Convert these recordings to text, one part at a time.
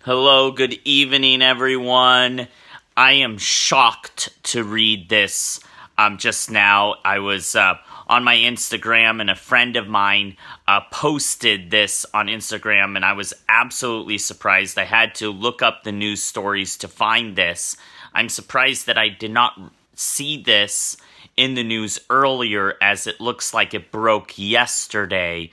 Hello, good evening, everyone. I am shocked to read this just now. I was on my Instagram, and a friend of mine posted this on Instagram, and I was absolutely surprised. I had to look up the news stories to find this. I'm surprised that I did not see this in the news earlier, as it looks like it broke yesterday.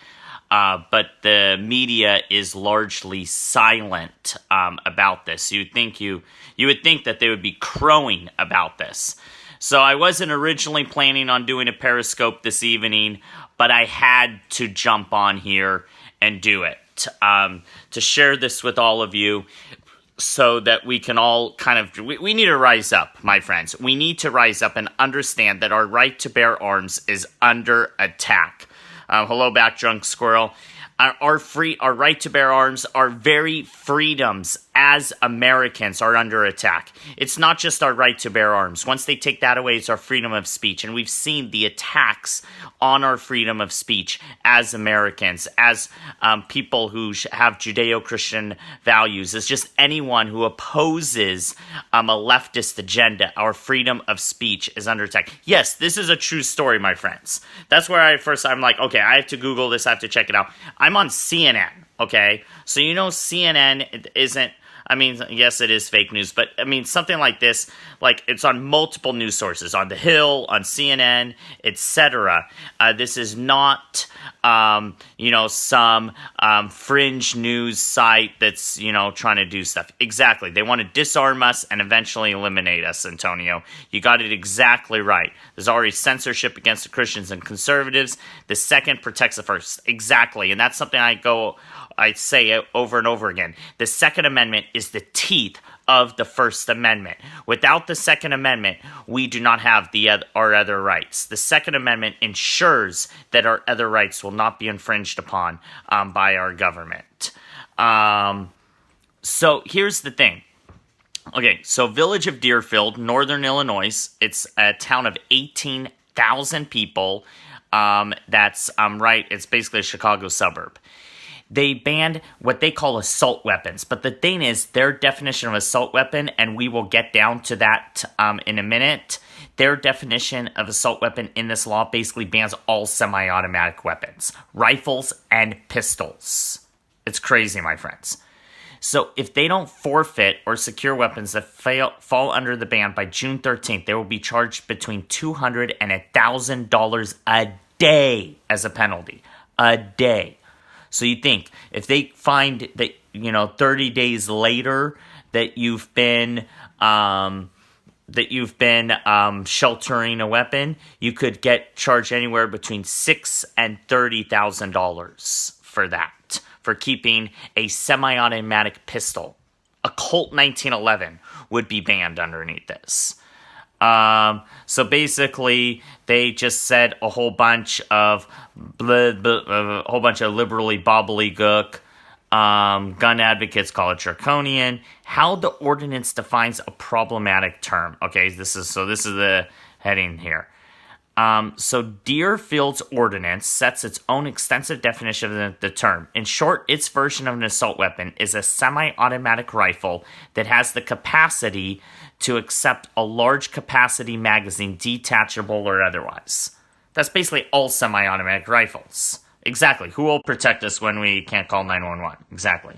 But the media is largely silent about this. You would think that they would be crowing about this. So I wasn't originally planning on doing a Periscope this evening, but I had to jump on here and do it to share this with all of you, so that we can all we need to rise up, my friends. We need to rise up and understand that our right to bear arms is under attack. Hello back, drunk squirrel. Our right to bear arms, our very freedoms as Americans are under attack. It's not just our right to bear arms. Once they take that away, it's our freedom of speech. And we've seen the attacks on our freedom of speech as Americans, as people who have Judeo-Christian values, as just anyone who opposes a leftist agenda. Our freedom of speech is under attack. Yes, this is a true story, my friends. That's where I'm like, okay, I have to Google this, I have to check it out. I'm on CNN, okay? So CNN isn't, yes, it is fake news, but something like this, like it's on multiple news sources, on The Hill, on CNN, etc. This is not, some fringe news site that's, trying to do stuff. Exactly. They want to disarm us and eventually eliminate us, Antonio. You got it exactly right. There's already censorship against the Christians and conservatives. The second protects the first. Exactly. And that's something I say it over and over again. The Second Amendment is the teeth of the First Amendment. Without the Second Amendment, we do not have our other rights. The Second Amendment ensures that our other rights will not be infringed upon by our government. So here's the thing. Okay, so Village of Deerfield, Northern Illinois, it's a town of 18,000 people. It's basically a Chicago suburb. They banned what they call assault weapons. But the thing is, their definition of assault weapon, and we will get down to that in a minute, their definition of assault weapon in this law basically bans all semi-automatic weapons, rifles and pistols. It's crazy, my friends. So if they don't forfeit or secure weapons that fall under the ban by June 13th, they will be charged between $200 and $1,000 a day as a penalty. A day. So you think, if they find that, 30 days later that you've been sheltering a weapon, you could get charged anywhere between $6,000 and $30,000 for that, for keeping a semi-automatic pistol. A Colt 1911 would be banned underneath this. So basically, they just said a whole bunch of liberally bobbly-gook. Gun advocates call it draconian. How the ordinance defines a problematic term. Okay, this is the heading here. So Deerfield's ordinance sets its own extensive definition of the term. In short, its version of an assault weapon is a semi-automatic rifle that has the capacity to accept a large capacity magazine, detachable or otherwise. That's basically all semi-automatic rifles. Exactly. Who will protect us when we can't call 911? Exactly.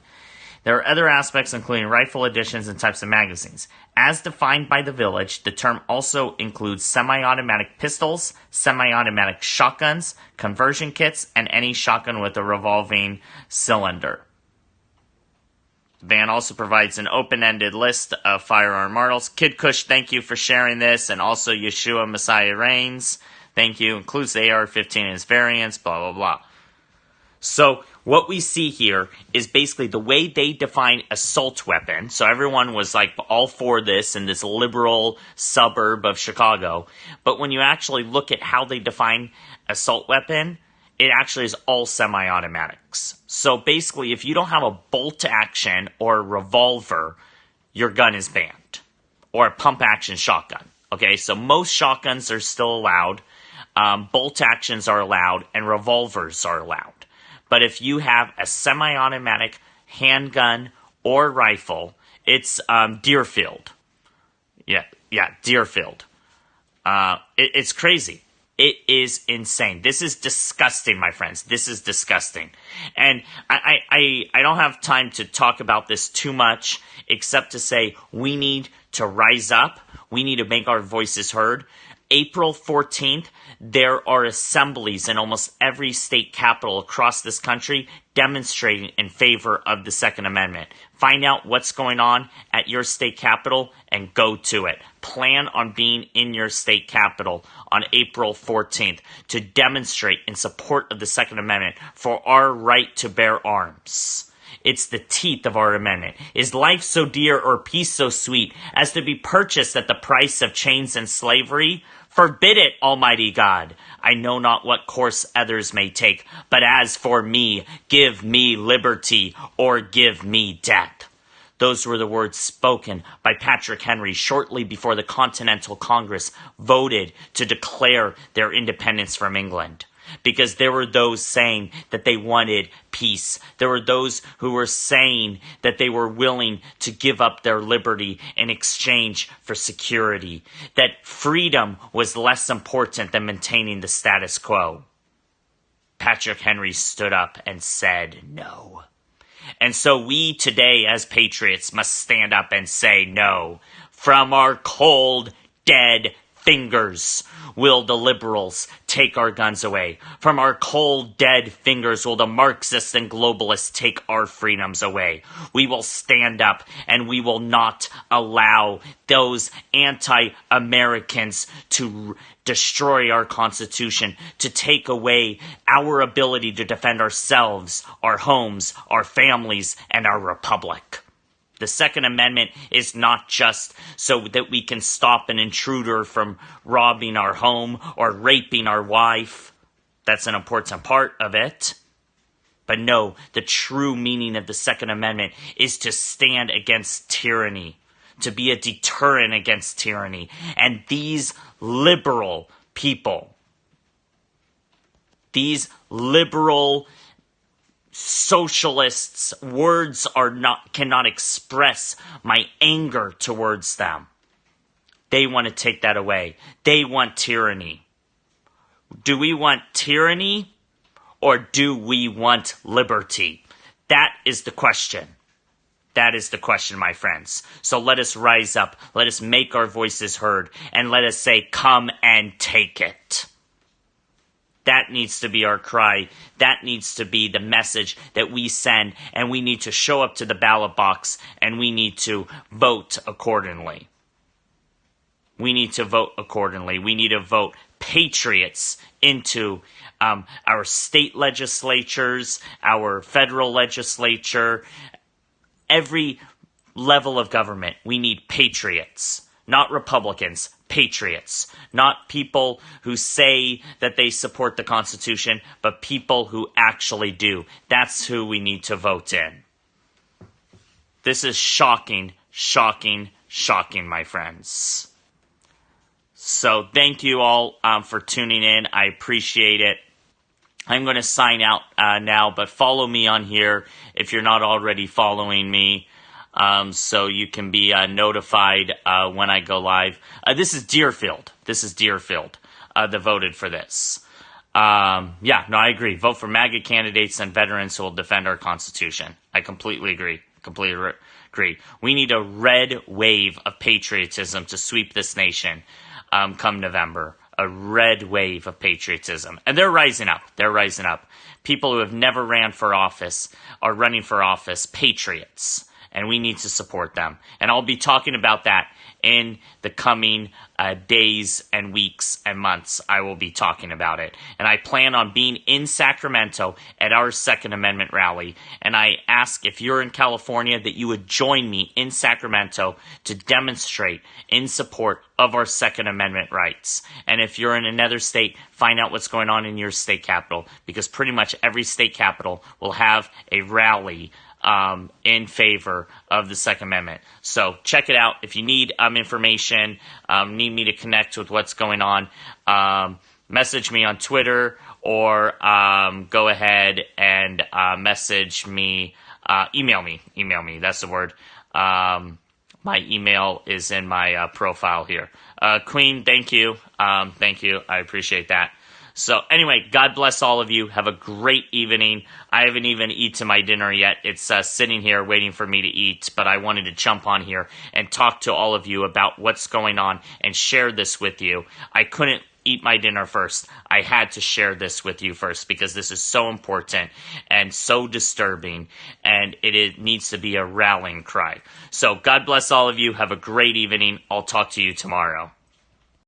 There are other aspects, including rifle additions and types of magazines. As defined by the Village, the term also includes semi-automatic pistols, semi-automatic shotguns, conversion kits, and any shotgun with a revolving cylinder. The ban also provides an open-ended list of firearm models. Kid Kush, thank you for sharing this, and also Yeshua Messiah Reigns, thank you. Includes the AR-15 and its variants, blah, blah, blah. So what we see here is basically the way they define assault weapon. So everyone was like all for this in this liberal suburb of Chicago. But when you actually look at how they define assault weapon, it actually is all semi-automatics. So basically, if you don't have a bolt action or a revolver, your gun is banned. Or a pump action shotgun. Okay, so most shotguns are still allowed. Bolt actions are allowed, and revolvers are allowed. But if you have a semi-automatic handgun or rifle. It's Deerfield. Yeah, Deerfield. It's crazy. It is insane. This is disgusting, my friends. This is disgusting. And I don't have time to talk about this too much, except to say we need to rise up. We need to make our voices heard. April 14th, there are assemblies in almost every state capital across this country demonstrating in favor of the Second Amendment. Find out what's going on at your state capital and go to it. Plan on being in your state capital on April 14th to demonstrate in support of the Second Amendment for our right to bear arms. It's the teeth of our amendment. Is life so dear or peace so sweet as to be purchased at the price of chains and slavery? Forbid it, Almighty God. I know not what course others may take, but as for me, give me liberty or give me death. Those were the words spoken by Patrick Henry shortly before the Continental Congress voted to declare their independence from England. Because there were those saying that they wanted peace. There were those who were saying that they were willing to give up their liberty in exchange for security. That freedom was less important than maintaining the status quo. Patrick Henry stood up and said no. And so we today as patriots must stand up and say no. From our cold, dead fingers will the liberals take our guns away. From our cold, dead fingers will the Marxists and globalists take our freedoms away. We will stand up and we will not allow those anti-Americans to destroy our Constitution, to take away our ability to defend ourselves, our homes, our families, and our republic. The Second Amendment is not just so that we can stop an intruder from robbing our home or raping our wife. That's an important part of it. But no, the true meaning of the Second Amendment is to stand against tyranny, to be a deterrent against tyranny. And these liberal people, these liberal socialists' words cannot express my anger towards them. They want to take that away. They want tyranny. Do we want tyranny or do we want liberty? That is the question. That is the question, my friends. So let us rise up. Let us make our voices heard. And let us say, come and take it. That needs to be our cry. That needs to be the message that we send. And we need to show up to the ballot box and we need to vote accordingly. We need to vote accordingly. We need to vote patriots into our state legislatures, our federal legislature, every level of government. We need patriots, not Republicans. Patriots, not people who say that they support the Constitution, but people who actually do. That's who we need to vote in. This is shocking, shocking, shocking, my friends. So thank you all for tuning in. I appreciate it. I'm going to sign out now, but follow me on here if you're not already following me. So you can be notified when I go live. This is Deerfield. That voted for this. I agree. Vote for MAGA candidates and veterans who will defend our Constitution. I completely agree. We need a red wave of patriotism to sweep this nation come November. A red wave of patriotism. And they're rising up. People who have never ran for office are running for office. Patriots. And we need to support them. And I'll be talking about that in the coming days and weeks and months. I will be talking about it. And I plan on being in Sacramento at our Second Amendment rally. And I ask if you're in California that you would join me in Sacramento to demonstrate in support of our Second Amendment rights. And if you're in another state, find out what's going on in your state capital. Because pretty much every state capital will have a rally in favor of the Second Amendment. So check it out. If you need information, need me to connect with what's going on, message me on Twitter or go ahead and message me email me. Email me. That's the word. My email is in my profile here. Queen, thank you. Thank you. I appreciate that. So anyway, God bless all of you. Have a great evening. I haven't even eaten my dinner yet. It's sitting here waiting for me to eat, but I wanted to jump on here and talk to all of you about what's going on and share this with you. I couldn't eat my dinner first. I had to share this with you first because this is so important and so disturbing, and it needs to be a rallying cry. So God bless all of you. Have a great evening. I'll talk to you tomorrow.